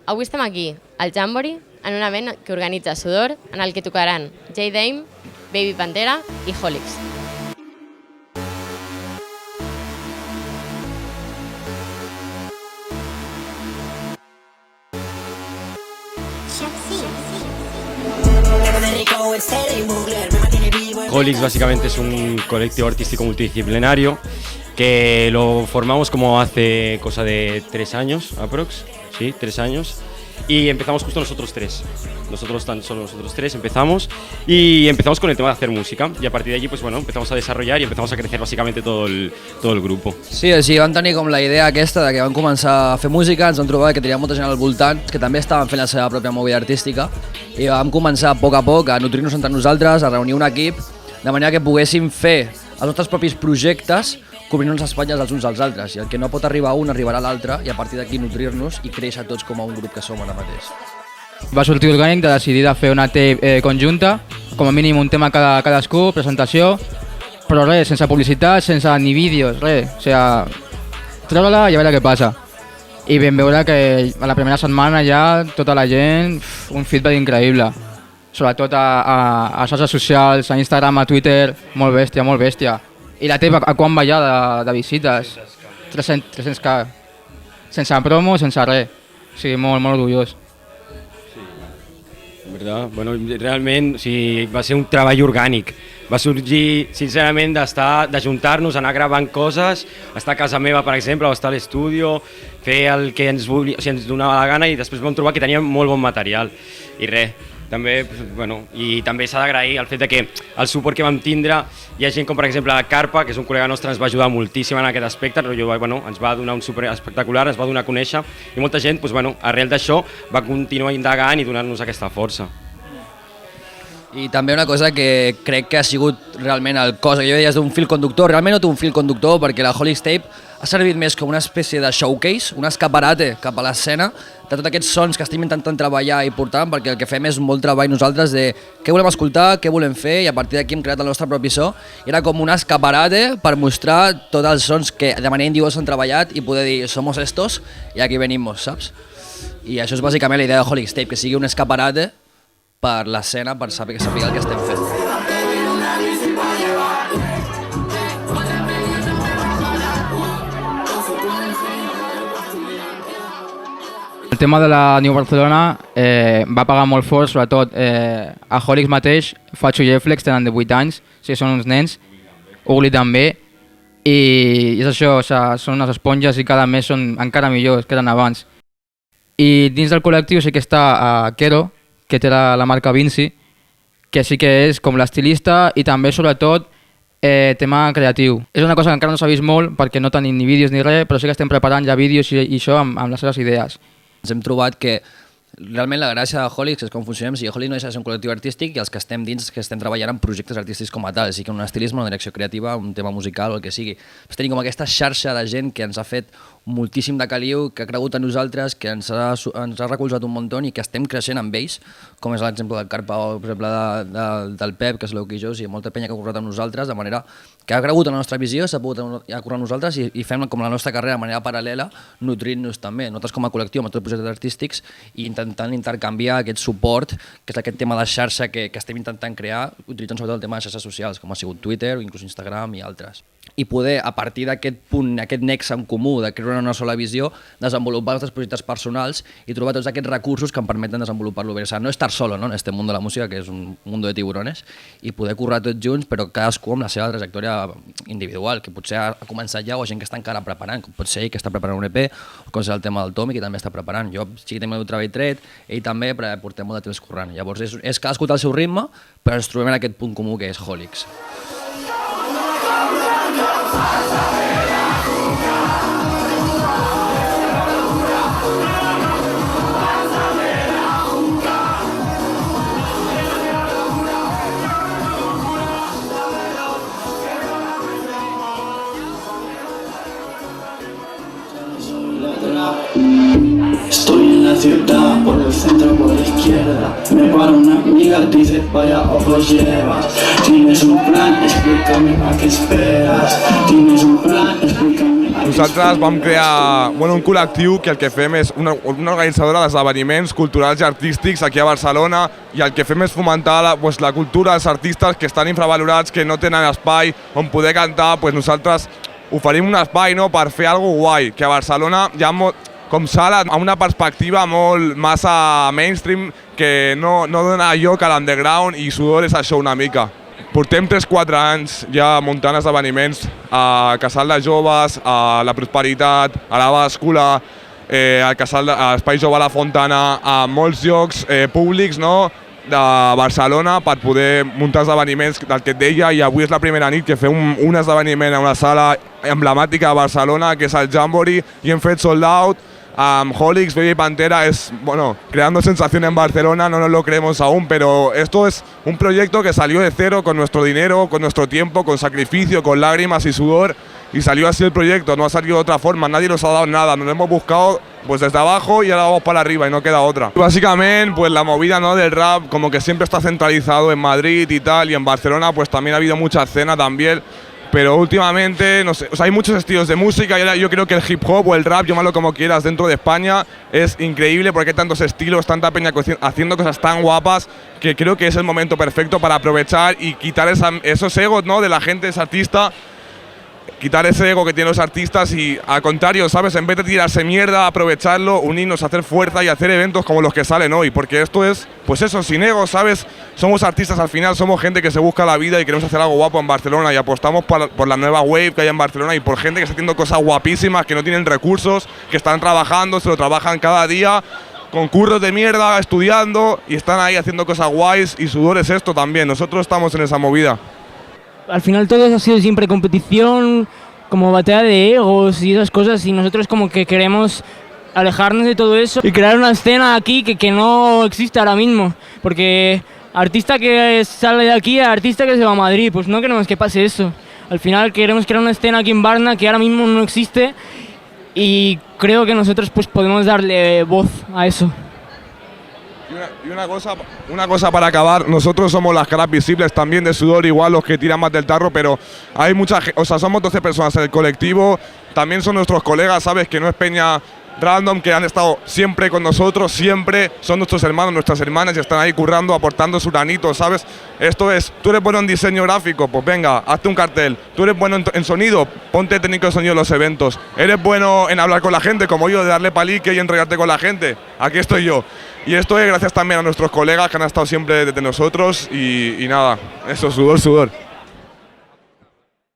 Avui estem aquí, al Jamboree, en un event que organitza Sudor, en el que tocaran J-Dame, Baby Pantera i Holix. Holix básicamente es un colectivo artístico multidisciplinario que lo formamos como hace cosa de 3 años, aprox, sí, 3 años, y empezamos justo nosotros tres. Solo nosotros tres empezamos y empezamos con el tema de hacer música y a partir de allí pues bueno, empezamos a desarrollar y empezamos a crecer básicamente todo el grupo. Sí, vam tenir com la idea aquesta de que vam començar a fer música, ens vam trobar que tenia molta gent al voltant que també estaven fent la seva pròpia movida artística i vam començar a poc a nutrir-nos entre nosaltres, a reunir un equip de manera que poguéssim fer els nostres propis projectes cobrint-nos les espatlles els uns als altres i el que no pot arribar a un arribarà a l'altre i a partir d'aquí nutrir-nos i créixer tots com a un grup que som ara mateix. Va sortir orgànic de decidir de fer una tape conjunta, com a mínim un tema cadascú, presentació, però res, sense publicitat, sense ni vídeos, res, o sigui, treure-la i a veure què passa. I vam veure que a la primera setmana ja tota la gent, un feedback increïble, sobretot a xarxes socials, a Instagram, a Twitter, molt bèstia, molt bèstia. I la tape a quan va ja de visites? 300k, sense promo, sense res, o sigui, molt orgullós. ¿Verdad? Bueno, realment va ser un treball orgànic. Va sorgir, sincerament, d'ajuntar-nos, anar gravant coses, estar a casa meva, per exemple, o estar a l'estudi, fer el que ens donava la gana i després vam trobar que teníem molt bon material. I res, també, bueno, i també s'ha d'agrair el fet que el suport que vam tindre, hi ha gent com per exemple Carpa, que és un col·lega nostre, ens va ajudar moltíssim en aquest aspecte, ens va donar un suport espectacular, ens va donar a conèixer i molta gent, arrel d'això, va continuar indagant i donar-nos aquesta força. I també una cosa que crec que ha sigut realment el cos que jo deia d'un fil conductor, realment no té un fil conductor perquè la Holix Tape ha servit més com una espècie de showcase, un escaparate cap a l'escena de tots aquests sons que estem intentant treballar i portant perquè el que fem és molt treball nosaltres de què volem escoltar, què volem fer i a partir d'aquí hem creat el nostre propi so. Era com un escaparate per mostrar tots els sons que de manera individual s'han treballat i poder dir somos estos i aquí venimos, saps? I això és bàsicament la idea de Holix Tape, que sigui un escaparate per l'escena, per saber el que estem fent. El tema de la New Barcelona va pagar molt fort, sobretot a Holix mateix, Fatxo i Eflex tenen de 8 anys, o sigui, són uns nens, Ugly també, i és això, o sigui, són unes esponges i cada mes són encara millors que eren abans. I dins del col·lectiu sí que està Quero, que té la marca Vinci, que sí que és com l'estilista i també, sobretot, tema creatiu. És una cosa que encara no s'ha vist molt perquè no tenim ni vídeos ni res, però sí que estem preparant ja vídeos i això amb les seves idees. Ens hem trobat que realment la gràcia de Holix és com funcionem, si Holix no deixa de ser un col·lectiu artístic i els que estem dins que estem treballant en projectes artístics com a tal, sigui que un estilisme, una direcció creativa, un tema musical o el que sigui. Pues tenim com aquesta xarxa de gent que ens ha fet moltíssim de caliu, que ha cregut en nosaltres, que ens ha recolzat un munt i que estem creixent amb ells, com és l'exemple del Carpa o per exemple del Pep, que és l'Euquijós, i molta penya que ha currat amb nosaltres, de manera que ha cregut en la nostra visió, s'ha pogut currar amb nosaltres i fem com la nostra carrera de manera paral·lela, nutrint-nos també, nosaltres com a col·lectiu, amb tots els projectes artístics, i intentant intercanviar aquest suport, que és aquest tema de xarxa que estem intentant crear, utilitzant sobretot el tema de xarxes socials, com ha sigut Twitter, o inclús Instagram i altres. I poder, a partir d'aquest punt, aquest nexe en comú de crear una sola visió, desenvolupar els nostres projectes personals i trobar tots aquests recursos que em permeten desenvolupar-lo bé. O sigui, no estar solo, ¿no?, en este mundo de la música, que és un mundo de tiburones, i poder currar tots junts, però cadascú amb la seva trajectòria individual, que potser ha començat ja o gent que està encara preparant, com pot ser ell, que està preparant un EP, o com és el tema del Tomi, que també està preparant. Jo sí que tinc el meu treball tret, ell també, però portem molt de temps currant. Llavors és cadascú té el seu ritme, però ens trobem en aquest punt comú que és Holix. Estoy en la ciudad, por el centro, por la izquierda. izquierda. Me para una amiga, dice vaya ojos llevas. Tienes un plan, explícame a qué esperas. Tienes un plan, explícame a qué Nosaltres vam crear un col·lectiu que el que fem és una organitzadora d'esdeveniments culturals i artístics aquí a Barcelona, i el que fem és fomentar la cultura dels artistes que estan infravalorats, que no tenen espai on poder cantar. Nosaltres oferim un espai, no?, per fer alguna cosa guai, que a Barcelona hi ha com sala amb una perspectiva molt massa mainstream que no dona lloc a l'underground, i Sudor és això una mica. Portem 3-4 anys ja muntant esdeveniments a Casal de Joves, a La Prosperitat, a la Bàscula, a Espai Jove a la Fontana, a molts llocs públics, no?, de Barcelona, per poder muntar esdeveniments del que et deia, i avui és la primera nit que fem un esdeveniment a una sala emblemàtica de Barcelona, que és el Jamboree, i hem fet sold out amb Holix, Baby Pantera. Creando sensación en Barcelona, no nos lo creemos aún, pero esto es un proyecto que salió de cero, con nuestro dinero, con nuestro tiempo, con sacrificio, con lágrimas y sudor, y salió así el proyecto, no ha salido de otra forma, nadie nos ha dado nada, nos lo hemos buscado desde abajo y ahora vamos para arriba y no queda otra. Básicamente, la movida, ¿no?, del rap como que siempre está centralizado en Madrid y tal, y en Barcelona también ha habido mucha escena también. Pero últimamente, no sé, hay muchos estilos de música, y ahora yo creo que el hip hop o el rap, llámalo como quieras, dentro de España es increíble porque hay tantos estilos, tanta peña haciendo cosas tan guapas, que creo que es el momento perfecto para aprovechar y quitar esos egos, ¿no?, de la gente, ese artista, quitar ese ego que tienen los artistas y, al contrario, ¿sabes?, en vez de tirarse mierda, aprovecharlo, unirnos, hacer fuerza y hacer eventos como los que salen hoy, porque esto es, sin ego, ¿sabes? Somos artistas al final, somos gente que se busca la vida y queremos hacer algo guapo en Barcelona, y apostamos por la nueva wave que hay en Barcelona y por gente que está haciendo cosas guapísimas, que no tienen recursos, que están trabajando, se lo trabajan cada día, con curros de mierda, estudiando, y están ahí haciendo cosas guays, y Sudor es esto también, nosotros estamos en esa movida. Al final todo eso ha sido siempre competición, como batalla de egos y esas cosas, y nosotros como que queremos alejarnos de todo eso y crear una escena aquí que no existe ahora mismo, porque artista que sale de aquí, artista que se va a Madrid, pues no queremos que pase eso. Al final queremos crear una escena aquí en Barna que ahora mismo no existe, y creo que nosotros pues podemos darle voz a eso. Y una cosa para acabar, nosotros somos las caras visibles también de Sudor, igual los que tiran más del tarro, pero hay somos 12 personas en el colectivo, también son nuestros colegas, ¿sabes?, que no es peña random, que han estado siempre con nosotros, siempre son nuestros hermanos, nuestras hermanas, y están ahí currando, aportando su granito, ¿sabes? Esto es, tú eres bueno en diseño gráfico, pues venga, hazte un cartel. Tú eres bueno en sonido, ponte técnico de sonido en los eventos. Eres bueno en hablar con la gente, como yo, de darle palique y entregarte con la gente. Aquí estoy yo. Y esto es gracias también a nuestros colegas que han estado siempre desde nosotros, y nada, eso, Sudor.